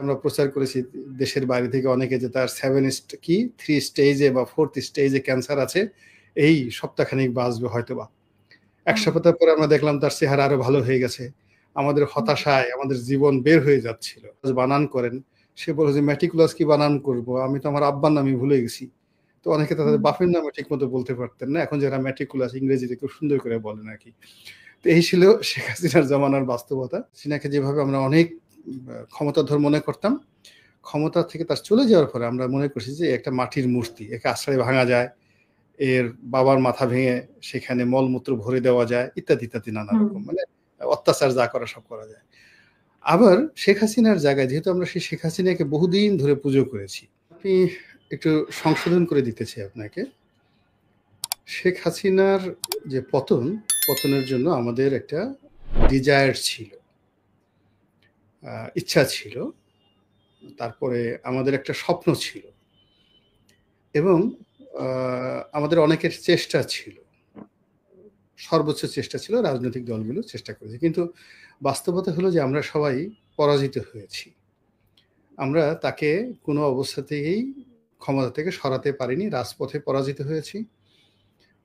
আমরা প্রচার করেছি দেশের বাইরে থেকে অনেকে যে তার 3 স্টেজে বা 4th স্টেজে ক্যান্সার আছে, এই সপ্তাহখানেক বাঁচবে হয়তোবা। 1 সপ্তাহ পরে আমরা দেখলাম তার চেহারা আরো ভালো হয়ে গেছে। আমাদের হতাশায় আমাদের জীবন বের হয়ে যাচ্ছিল। বানান করেন, সে বলল যে মেটিকুলাস কি বানান করব, আমি তো আমার আব্বার নামই ভুলে গেছি। তো অনেকে তাদের বাপের নামে ঠিক মতো বলতে পারতেন না, এখন যারা মেটিকুলাস ইংরেজিতে খুব সুন্দর করে বলেন আর কি। তো এই ছিল শেখ হাসিনার জমানার বাস্তবতা। সিনাকে যেভাবে আমরা অনেক ক্ষমতাধর মনে করতাম, ক্ষমতা থেকে তার চলে যাওয়ার পরে আমরা মনে করছি যে একটা মাটির মূর্তি, একে আশ্রয় ভাঙা যায়, এর বাবার মাথা ভেঙে সেখানে মলমূত্র ভরে দেওয়া যায়, ইত্যাদি ইত্যাদি নানা রকম, মানে অত্যাচার যা করা সব করা যায়। আবার শেখ হাসিনার জায়গায় যেহেতু আমরা সেই শেখ হাসিনাকে বহুদিন ধরে পুজো করেছি, আপনি একটু সংশোধন করে দিতে চাই আপনাকে। শেখ হাসিনার যে পতনের জন্য আমাদের একটা ডিজায়ার ছিল, ইচ্ছা ছিল, তারপরে আমাদের একটা স্বপ্ন ছিল, এবং আমাদের অনেকের চেষ্টা ছিল, সর্বোচ্চ চেষ্টা ছিল, রাজনৈতিক দলগুলো চেষ্টা করেছে। কিন্তু বাস্তবতা হলো যে আমরা সবাই পরাজিত হয়েছি। আমরা তাকে কোনো অবস্থাতেই ক্ষমতা থেকে সরাতে পারিনি, রাজপথে পরাজিত হয়েছি,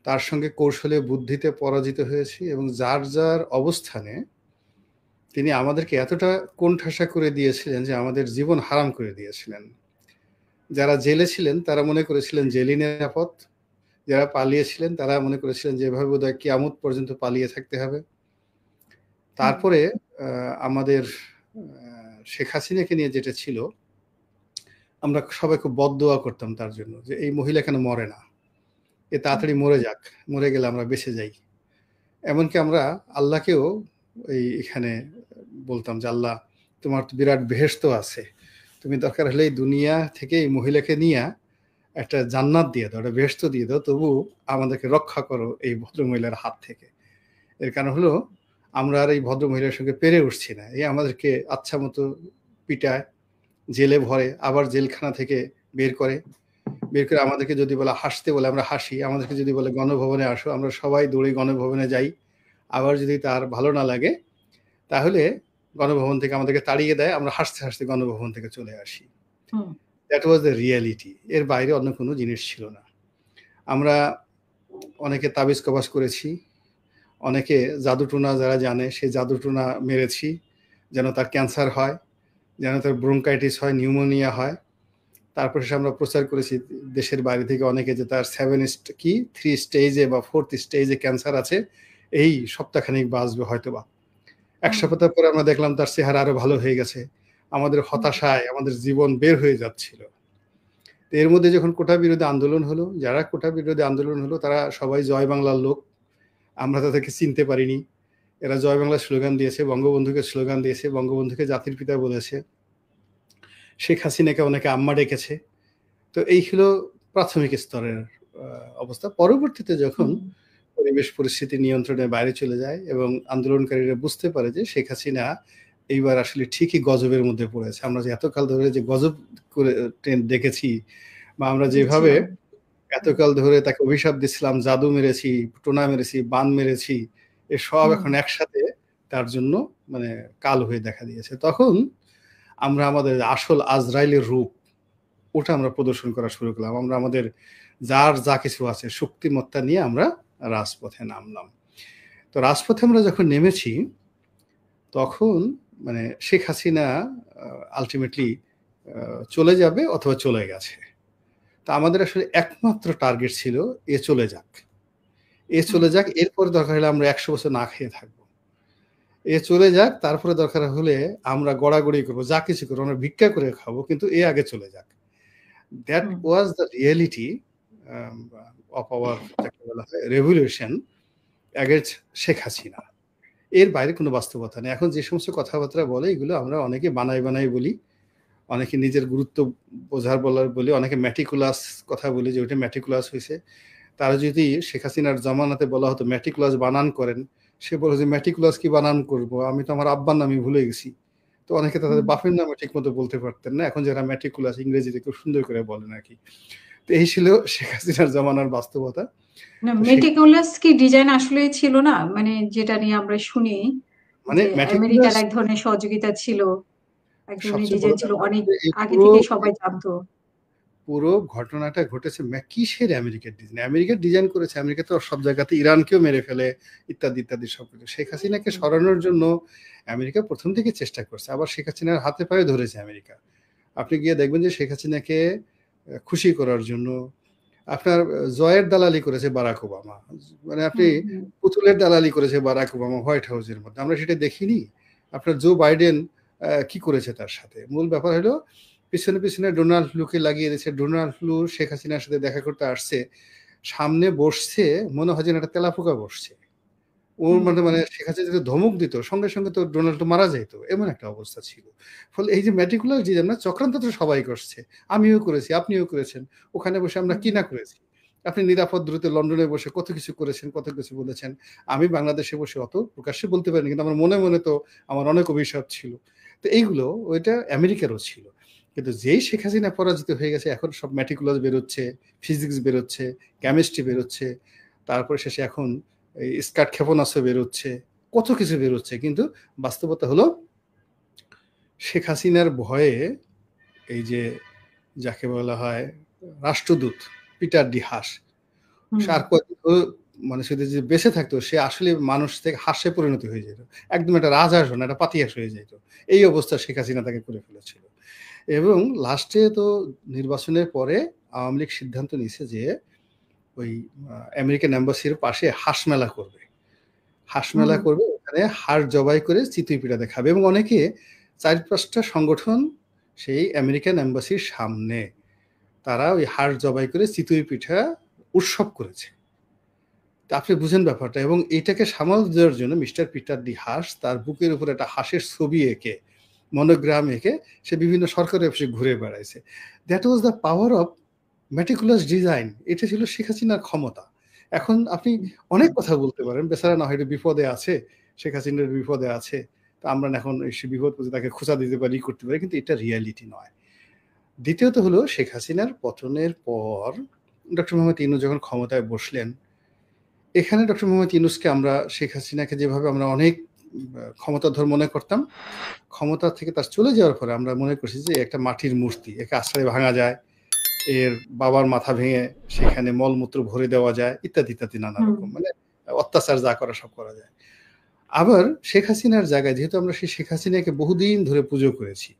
তার সঙ্গে কৌশলে বুদ্ধিতে পরাজিত হয়েছি, এবং যার যার অবস্থানে তিনি আমাদেরকে এতটা কোণঠাসা করে দিয়েছিলেন যে আমাদের জীবন হারাম করে দিয়েছিলেন। যারা জেলে ছিলেন তারা মনে করেছিলেন জেলই নিরাপদ, যারা পালিয়েছিলেন তারা মনে করেছিলেন যে এভাবে বোধহয় কিয়ামত পর্যন্ত পালিয়ে থাকতে হবে। তারপরে আমাদের শেখ হাসিনাকে নিয়ে যেটা ছিল, আমরা সবাই খুব বদদোয়া করতাম তার জন্য, যে এই মহিলা কেন মরে না, এ তাড়াতাড়ি মরে যাক, মরে গেলে আমরা বেঁচে যাই। এমনকি আমরা আল্লাহকেও এখানে বলতাম যে আল্লাহ, তোমার তো বিরাট বেহেশত আছে, তুমি দরকার হলে এই দুনিয়া থেকে এই মহিলাকে নিয়ে একটা জান্নাত দিয়ে দাও, একটা বেহেশত দিয়ে দাও, তবু আমাদেরকে রক্ষা করো এই ভদ্রমহিলার হাত থেকে। এর কারণ হলো আমরা আর এই ভদ্রমহিলার সঙ্গে পেরে উঠছি না, এই আমাদেরকে আচ্ছা মতো পিটায়, জেলে ভরে, আবার জেলখানা থেকে বের করে আমাদেরকে যদি বলে হাসতে বলে আমরা হাসি, আমাদেরকে যদি বলে গণভবনে আসো আমরা সবাই দৌড়ে গণভবনে যাই। আবার যদি তার ভালো না লাগে তাহলে গণভবন থেকে আমাদেরকে তাড়িয়ে দেয়, আমরা হাসতে হাসতে গণভবন থেকে চলে আসি। দ্যাট ওয়াজ দ্য রিয়ালিটি, এর বাইরে অন্য কোনো জিনিস ছিল না। আমরা অনেকে তাবিজ কবাজ করেছি, অনেকে জাদুটোনা যারা জানে সে জাদুটোনা মেরেছি, যেন তার ক্যান্সার হয়, যেন তার ব্রঙ্কাইটিস হয়, নিউমোনিয়া হয়। তারপরে আমরা প্রচার করেছি দেশের বাইরে থেকে অনেকে যে তার 3 স্টেজে বা 4th স্টেজে ক্যান্সার আছে, এই সপ্তাহখানেক বাঁচবে হয়তোবা। 1 সপ্তাহ পরে আমরা দেখলাম তার চেহারা আরো ভালো হয়ে গেছে। আমাদের হতাশায় আমাদের জীবন বের হয়ে যাচ্ছিল। এর মধ্যে যখন কোটা বিরোধী আন্দোলন হলো, যারা কোটা বিরোধী আন্দোলন হলো তারা সবাই জয় বাংলার লোক, আমরা তাদেরকে চিনতে পারিনি। এরা জয় বাংলার স্লোগান দিয়েছে, বঙ্গবন্ধুকে স্লোগান দিয়েছে, বঙ্গবন্ধুকে জাতির পিতা বলেছে, শেখ হাসিনাকে অনেকে আম্মা ডেকেছে। তো এই হলো প্রাথমিক স্তরের অবস্থা। পরবর্তীতে যখন পরিবেশ পরিস্থিতি নিয়ন্ত্রণের বাইরে চলে যায় এবং আন্দোলনকারীরা বুঝতে পারে যে শেখ হাসিনা এইবার আসলে ঠিকই গজবের মধ্যে পড়েছে, আমরা যে এতকাল ধরে যে গজব করে দেখেছি, বা আমরা যেভাবে এতকাল ধরে তাকে অভিশাপ দিচ্ছিলাম, জাদু মেরেছি, টোনা মেরেছি, বান মেরেছি, এ সব এখন একসাথে তার জন্য মানে কাল হয়ে দেখা দিয়েছে। তখন আমরা আমাদের আসল আজরাইলের রূপ, ওটা আমরা প্রদর্শন করা শুরু করলাম। আমরা আমাদের যার যা কিছু আছে শক্তিমত্তা নিয়ে আমরা রাজপথে নামলাম। তো রাজপথে আমরা যখন নেমেছি তখন মানে শেখ হাসিনা আলটিমেটলি চলে যাবে অথবা চলে গেছে। তো আমাদের আসলে একমাত্র টার্গেট ছিল এ চলে যাক, এ চলে যাক, এরপরে দরকার হলে আমরা 100 বছর না খেয়ে থাকবো, এ চলে যাক, তারপরে দরকার হলে আমরা গড়াগড়ি করবো, যা কিছু করবো, আমরা ভিক্ষা করে খাবো, কিন্তু এ আগে চলে যাক। That was the reality of our revolution against Sheikh Hasina. এর বাইরে কোনো বাস্তবতা নেই। এখন যে সমস্ত কথাবার্তা বলে এগুলো আমরা অনেকে বানাই বলি, অনেকে নিজের গুরুত্ব বোঝার বলার বলি, অনেকে ম্যাটিকুলাস কথা বলি যে ওইটা ম্যাটিকুলাস হয়েছে। তারা যদি শেখ হাসিনার জামানাতে বলা হতো ম্যাটিকুলাস বানান করেন, সে বলে যে ম্যাটিকুলাস কি বানান করবো, আমি তো আমার আব্বার নামই ভুলে গেছি। তো অনেকে তাদের বাপের নামে ঠিক মতো বলতে পারতেন না, এখন যারা ম্যাট্রিকুলাস ইংরেজিতে খুব সুন্দর করে বলেন আর কি। তো এই ছিল শেখ হাসিনার জামানার বাস্তবতা। না, মেটিকুলাস কি ডিজাইন আসলে ছিল না, মানে যেটা নিয়ে আমরা শুনি মানে আমেরিকার এক ধরনের সহযোগিতা ছিল। এক ধরনের সবচেয়ে বড় ডিজাইন ছিল ব্যাপার অনেক হচ্ছে এই আগে পুরো থেকেই সবাই জানতো। পুরো ঘটনাটা ঘটেছে কিসের আমেরিকার ডিজাইন? আমেরিকার ডিজাইন করেছে। আমেরিকা তো সব জায়গাতে ইরানকেও মেরে ফেলে ইত্যাদি, ইত্যাদি সবকিছু। শেখ হাসিনাকে হুম, সরানোর জন্য আমেরিকা ১ম থেকে চেষ্টা করছে। আবার শেখ হাসিনার হাতে পায়ে ধরেছে আমেরিকা। আপনি গিয়ে দেখবেন যে শেখ হাসিনাকে খুশি করার জন্য আপনার জয়ের দালালি করেছে বারাক ওবামা। মানে আপনি হুম, হুম, পুতুলের দালালি করেছে বারাক ওবামা হোয়াইট হাউসের মধ্যে। আমরা সেটা দেখিনি। আপনার জো বাইডেন কি করেছে তার সাথে? মূল ব্যাপার হলো পিছনে, পিছনে ডোনাল্ড ফ্লুকে লাগিয়ে দিয়েছে। ডোনাল্ড ফ্লু শেখ হাসিনার সাথে দেখা করতে আসছে। সামনে বসছে, মনে হয় যেন একটা তেলাপোকা বসছে। ওর হুম, মানে হুম, মানে শেখ হাসিনা যদি ধমক দিত, সঙ্গে, সঙ্গে তো ডোনাল্ড মারা যাইত। এমন একটা অবস্থা ছিল। ফলে এই যে মেটিকুলাস ডিজাইন না, চক্রান্ত তো সবাই করছে। আমিও করেছি, আপনিও করেছেন। ওখানে বসে আমরা কি হুম, না করেছি। আপনি নিরাপদ দূরত্বে লন্ডনে বসে কত কিছু করেছেন, কত কিছু বলেছেন। আমি বাংলাদেশে বসে অত প্রকাশ্যে বলতে পারিনি। কিন্তু আমার মনে, মনে তো আমার অনেক অভিশাপ ছিল। তো এইগুলো ওইটা আমেরিকারও ছিল। কিন্তু যেই শেখ হাসিনা পরাজিত হয়ে গেছে এখন সব মেটিকুলাস বেরোচ্ছে, ফিজিক্স বেরোচ্ছে, কেমিস্ট্রি বেরোচ্ছে। তারপরে শেষে এখন এই স্কাট ক্ষেপণাস্ত্র বেরোচ্ছে, কত কিছু বেরোচ্ছে। কিন্তু বাস্তবতা হলো শেখ হাসিনার ভয়ে এই যে যাকে বলা হয় রাষ্ট্রদূত পিটার ডি হাস, সে হুম, আর কয়দিন মানে সে যদি বেঁচে থাকতো সে আসলে মানুষ থেকে হাস্যে পরিণত হয়ে যেত। একদম একটা রাজহাঁস না, একটা পাতিহাঁস হয়ে যেত। এই অবস্থা শেখ হাসিনা তাকে করে ফেলেছিল। এবং লাস্টে তো নির্বাচনের পরে আওয়ামী লীগ সিদ্ধান্ত নিছে যে ওই আমেরিকান এম্বাসির পাশে হাঁস মেলা করবে। হাঁস মেলা হুম, করবে, ওখানে হাঁস জবাই করে চিতই পিঠা দেখাবে এবং অনেকে ৪-৫টা সংগঠন সেই আমেরিকান এম্বাসির সামনে তারা ওই হাঁস জবাই করে চিতই পিঠা উৎসব করেছে। তা আপনি বুঝেন ব্যাপারটা এবং এটাকে সামাল দেওয়ার জন্য মিস্টার পিটার ডি হাস তার বুকের উপরে একটা হাঁসের ছবি এঁকে মনোগ্রাম এঁকে সে বিভিন্ন সরকারি অফিসে ঘুরে বেড়াইছে। That was the power of meticulous design. এটা ছিল শেখ হাসিনার ক্ষমতা। এখন আপনি অনেক কথা বলতে পারেন, বেচারা না হয়তো বিপদে আছে, শেখ হাসিনার বিপদে আছে। তা আমরা এখন সে বিপদ বুঝে তাকে খোঁচা দিতে পারি, করতে পারি, কিন্তু এটা রিয়ালিটি নয়। দ্বিতীয়ত হলো শেখ হাসিনার পতনের পর ডক্টর মোহাম্মদ ইউনূস যখন ক্ষমতায় বসলেন, এখানে ডক্টর মোহাম্মদ ইউনূসকে আমরা শেখ হাসিনাকে যেভাবে আমরা অনেক ক্ষমতাধর মনে করতাম, ক্ষমতা থেকে তার চলে যাওয়ার পরে আমরা মনে করছি যে একটা মাটির মূর্তি, একে আশ্রয় ভাঙা যায়, এর বাবার মাথা ভেঙে সেখানে মলমূত্র ভরে দেওয়া যায় ইত্যাদি, ইত্যাদি নানা হুম, রকম মানে অত্যাচার যা করা সব করা যায়। আবার শেখ হাসিনার জায়গায় যেহেতু আমরা সেই শেখ হাসিনাকে বহুদিন ধরে পুজো করেছি,